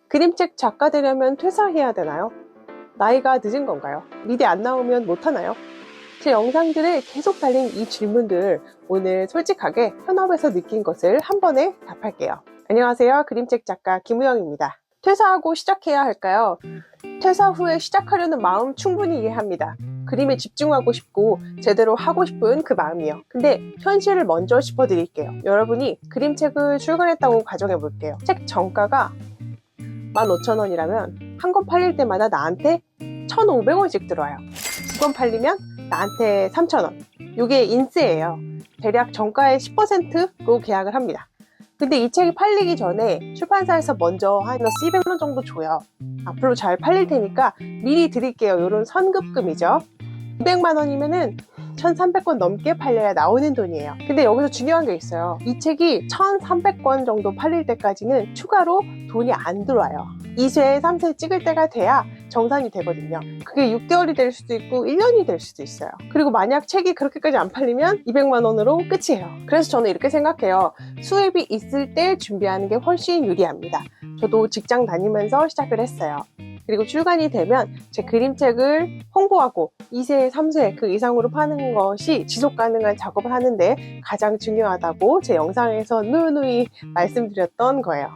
그림책 작가 되려면 퇴사해야 되나요? 나이가 늦은 건가요? 미대 안 나오면 못하나요? 제 영상들에 계속 달린 이 질문들 오늘 솔직하게 현업에서 느낀 것을 한 번에 답할게요. 안녕하세요. 그림책 작가 김우영입니다. 퇴사하고 시작해야 할까요? 퇴사 후에 시작하려는 마음 충분히 이해합니다. 그림에 집중하고 싶고 제대로 하고 싶은 그 마음이요. 근데 현실을 먼저 짚어드릴게요. 여러분이 그림책을 출간했다고 가정해볼게요. 책 정가가 15,000원이라면 한 권 팔릴 때마다 나한테 1,500원씩 들어와요. 2권 팔리면 나한테 3,000원. 이게 인세예요. 대략 정가의 10%로 계약을 합니다. 근데 이 책이 팔리기 전에 출판사에서 먼저 한 200원 정도 줘요. 앞으로 잘 팔릴 테니까 미리 드릴게요. 이런 선급금이죠. 200만 원이면은 1,300권 넘게 팔려야 나오는 돈이에요. 근데 여기서 중요한 게 있어요. 이 책이 1,300권 정도 팔릴 때까지는 추가로 돈이 안 들어와요. 2쇄, 3쇄 찍을 때가 돼야 정산이 되거든요. 그게 6개월이 될 수도 있고 1년이 될 수도 있어요. 그리고 만약 책이 그렇게까지 안 팔리면 200만 원으로 끝이에요. 그래서 저는 이렇게 생각해요. 수입이 있을 때 준비하는 게 훨씬 유리합니다. 저도 직장 다니면서 시작을 했어요. 그리고 출간이 되면 제 그림책을 홍보하고 2쇄, 3쇄 그 이상으로 파는 것이 지속 가능한 작업을 하는데 가장 중요하다고 제 영상에서 누누이 말씀드렸던 거예요.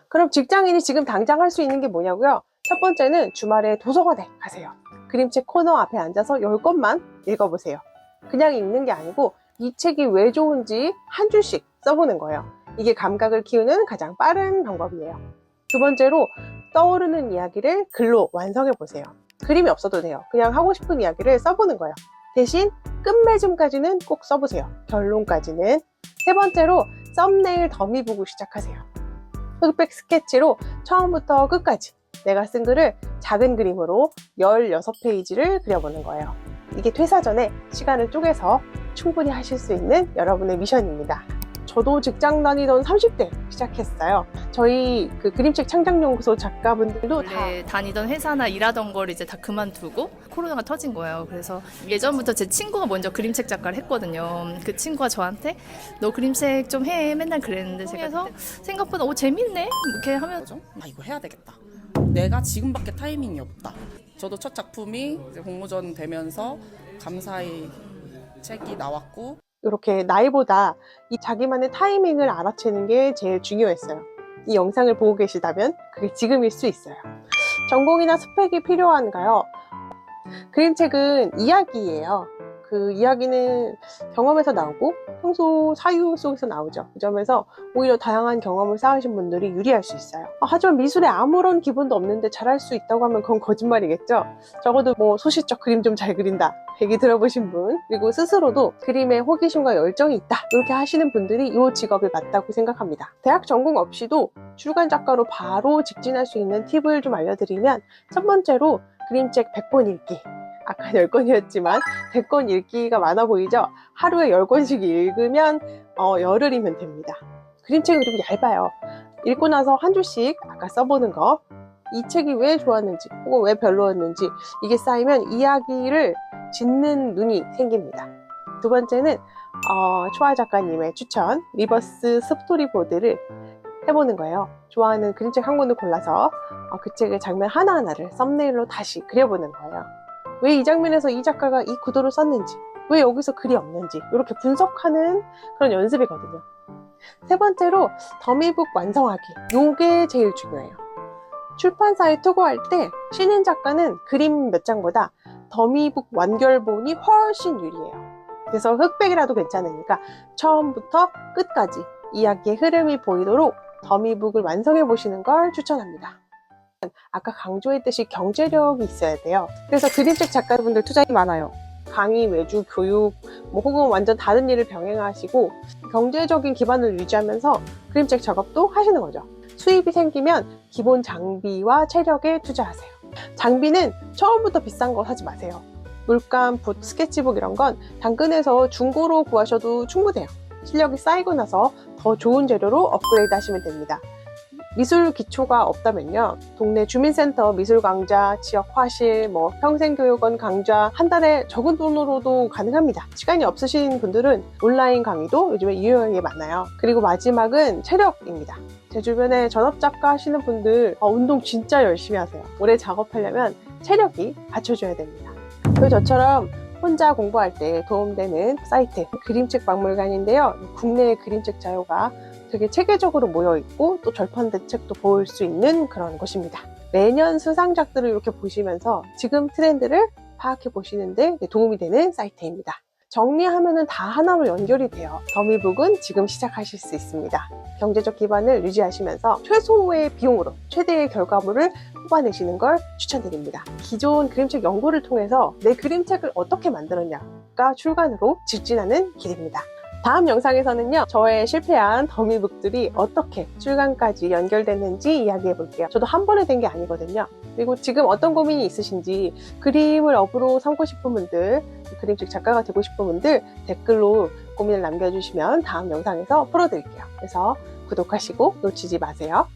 그럼 직장인이 지금 당장 할 수 있는 게 뭐냐고요? 첫 번째는 주말에 도서관에 가세요. 그림책 코너 앞에 앉아서 10권만 읽어보세요. 그냥 읽는 게 아니고 이 책이 왜 좋은지 한 줄씩 써보는 거예요. 이게 감각을 키우는 가장 빠른 방법이에요. 두 번째로 떠오르는 이야기를 글로 완성해 보세요. 그림이 없어도 돼요. 그냥 하고 싶은 이야기를 써보는 거예요. 대신 끝맺음까지는 꼭 써보세요. 결론까지는. 세 번째로 썸네일 더미 보고 시작하세요. 흑백 스케치로 처음부터 끝까지 내가 쓴 글을 작은 그림으로 16페이지를 그려보는 거예요. 이게 퇴사 전에 시간을 쪼개서 충분히 하실 수 있는 여러분의 미션입니다. 저도 직장 다니던 30대 시작했어요. 저희 그 그림책 창작연구소 작가분들도 다 다니던 회사나 일하던 걸 이제 다 그만두고 코로나가 터진 거예요. 그래서 예전부터 제 친구가 먼저 그림책 작가를 했거든요. 그 친구가 저한테 너 그림책 좀 해 맨날 그랬는데 제가 생각보다 재밌네 이렇게 하면서 이거 해야 되겠다. 내가 지금밖에 타이밍이 없다. 저도 첫 작품이 이제 공모전 되면서 감사히 책이 나왔고 이렇게 나이보다 이 자기만의 타이밍을 알아채는 게 제일 중요했어요. 이 영상을 보고 계시다면 그게 지금일 수 있어요. 전공이나 스펙이 필요한가요? 그림책은 이야기예요. 그 이야기는 경험에서 나오고 평소 사유 속에서 나오죠. 그 점에서 오히려 다양한 경험을 쌓으신 분들이 유리할 수 있어요. 하지만 미술에 아무런 기본도 없는데 잘할 수 있다고 하면 그건 거짓말이겠죠. 적어도 소시적 그림 좀 잘 그린다 얘기 들어보신 분, 그리고 스스로도 그림에 호기심과 열정이 있다 이렇게 하시는 분들이 이 직업에 맞다고 생각합니다. 대학 전공 없이도 출간 작가로 바로 직진할 수 있는 팁을 좀 알려드리면, 첫 번째로 그림책 100권 읽기. 아까 10권이었지만 100권 읽기가 많아 보이죠? 하루에 10권씩 읽으면 열흘이면 됩니다. 그림책은 좀 얇아요. 읽고 나서 한 줄씩 아까 써보는 거, 이 책이 왜 좋았는지 혹은 왜 별로였는지 이게 쌓이면 이야기를 짓는 눈이 생깁니다. 두 번째는 초아 작가님의 추천 리버스 스토리보드를 해보는 거예요. 좋아하는 그림책 한 권을 골라서 그 책의 장면 하나하나를 썸네일로 다시 그려보는 거예요. 왜 이 장면에서 이 작가가 이 구도를 썼는지, 왜 여기서 글이 없는지 이렇게 분석하는 그런 연습이거든요. 세 번째로 더미북 완성하기. 요게 제일 중요해요. 출판사에 투고할 때 신인 작가는 그림 몇 장보다 더미북 완결본이 훨씬 유리해요. 그래서 흑백이라도 괜찮으니까 처음부터 끝까지 이야기의 흐름이 보이도록 더미북을 완성해 보시는 걸 추천합니다. 아까 강조했듯이 경제력이 있어야 돼요. 그래서 그림책 작가분들 투자이 많아요. 강의, 외주, 교육 혹은 완전 다른 일을 병행하시고 경제적인 기반을 유지하면서 그림책 작업도 하시는 거죠. 수입이 생기면 기본 장비와 체력에 투자하세요. 장비는 처음부터 비싼 거 사지 마세요. 물감, 붓, 스케치북 이런 건 당근에서 중고로 구하셔도 충분해요. 실력이 쌓이고 나서 더 좋은 재료로 업그레이드 하시면 됩니다. 미술 기초가 없다면요, 동네 주민센터 미술 강좌, 지역 화실, 평생교육원 강좌 한 달에 적은 돈으로도 가능합니다. 시간이 없으신 분들은 온라인 강의도 요즘에 유용한 게 많아요. 그리고 마지막은 체력입니다. 제 주변에 전업작가 하시는 분들 운동 진짜 열심히 하세요. 오래 작업하려면 체력이 받쳐줘야 됩니다. 그리고 저처럼 혼자 공부할 때 도움되는 사이트 그림책 박물관인데요. 국내의 그림책 자료가 되게 체계적으로 모여있고 또 절판 대책도 볼 수 있는 그런 곳입니다. 매년 수상작들을 이렇게 보시면서 지금 트렌드를 파악해 보시는데 도움이 되는 사이트입니다. 정리하면은 다 하나로 연결이 돼요. 더미북은 지금 시작하실 수 있습니다. 경제적 기반을 유지하시면서 최소의 비용으로 최대의 결과물을 뽑아내시는 걸 추천드립니다. 기존 그림책 연구를 통해서 내 그림책을 어떻게 만들었냐가 출간으로 직진하는 길입니다. 다음 영상에서는요, 저의 실패한 더미북들이 어떻게 출간까지 연결됐는지 이야기해 볼게요. 저도 한 번에 된 게 아니거든요. 그리고 지금 어떤 고민이 있으신지, 그림을 업으로 삼고 싶은 분들, 그림책 작가가 되고 싶은 분들 댓글로 고민을 남겨주시면 다음 영상에서 풀어드릴게요. 그래서 구독하시고 놓치지 마세요.